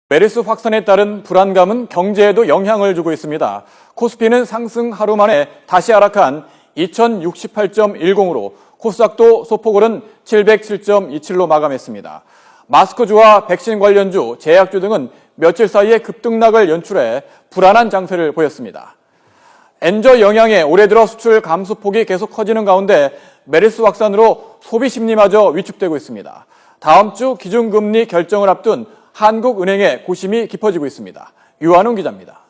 메르스 확산에 따른 불안감은 경제에도 영향을 주고 있습니다. 코스피는 상승 하루 만에 다시 하락한 2068.10으로 코스닥도 소폭 오른 707.27로 마감했습니다. 마스크주와 백신 관련주, 제약주 등은 며칠 사이에 급등락을 연출해 불안한 장세를 보였습니다. 엔저 영향에 올해 들어 수출 감소폭이 계속 커지는 가운데 메르스 확산으로 소비 심리마저 위축되고 있습니다. 다음 주 기준금리 결정을 앞둔 한국은행의 고심이 깊어지고 있습니다. 유한웅 기자입니다.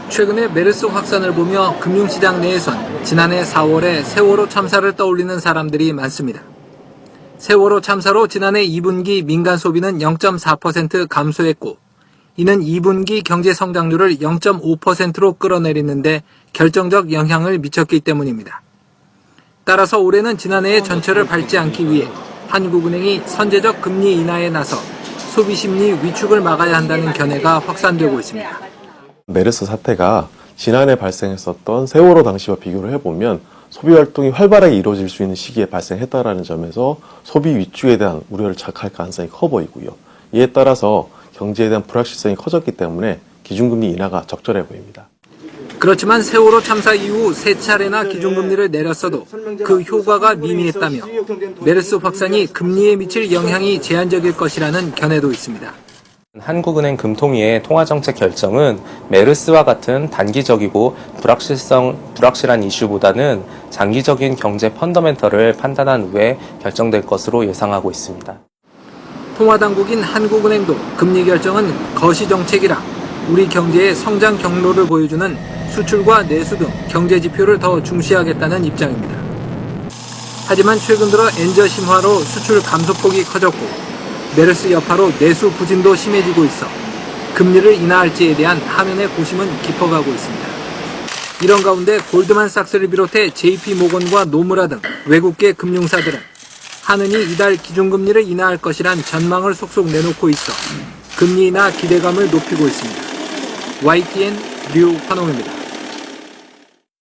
최근에 메르스 확산을 보며 금융시장 내에선 지난해 4월에 세월호 참사를 떠올리는 사람들이 많습니다. 세월호 참사로 지난해 2분기 민간 소비는 0.4% 감소했고, 이는 2분기 경제 성장률을 0.5%로 끌어내리는데 결정적 영향을 미쳤기 때문입니다. 따라서 올해는 지난해의 전철을 밟지 않기 위해 한국은행이 선제적 금리 인하에 나서 소비 심리 위축을 막아야 한다는 견해가 확산되고 있습니다. 메르스 사태가 지난해 발생했었던 세월호 당시와 비교를 해보면 소비 활동이 활발하게 이루어질 수 있는 시기에 발생했다는 점에서 소비 위축에 대한 우려를 자극할 가능성이 커 보이고요. 이에 따라서 경제에 대한 불확실성이 커졌기 때문에 기준금리 인하가 적절해 보입니다. 그렇지만 세월호 참사 이후 세 차례나 기준금리를 내렸어도 그 효과가 미미했다며 메르스 확산이 금리에 미칠 영향이 제한적일 것이라는 견해도 있습니다. 한국은행 금통위의 통화정책 결정은 메르스와 같은 단기적이고 불확실한 이슈보다는 장기적인 경제 펀더멘털을 판단한 후에 결정될 것으로 예상하고 있습니다. 통화당국인 한국은행도 금리 결정은 거시정책이라 우리 경제의 성장 경로를 보여주는 수출과 내수 등 경제 지표를 더 중시하겠다는 입장입니다. 하지만 최근 들어 엔저 심화로 수출 감소폭이 커졌고 메르스 여파로 내수 부진도 심해지고 있어 금리를 인하할지에 대한 한은의 고심은 깊어가고 있습니다. 이런 가운데 골드만삭스를 비롯해 JP모건과 노무라 등 외국계 금융사들은 한은이 이달 기준금리를 인하할 것이란 전망을 속속 내놓고 있어 금리 인하 기대감을 높이고 있습니다. YTN 류환홍입니다.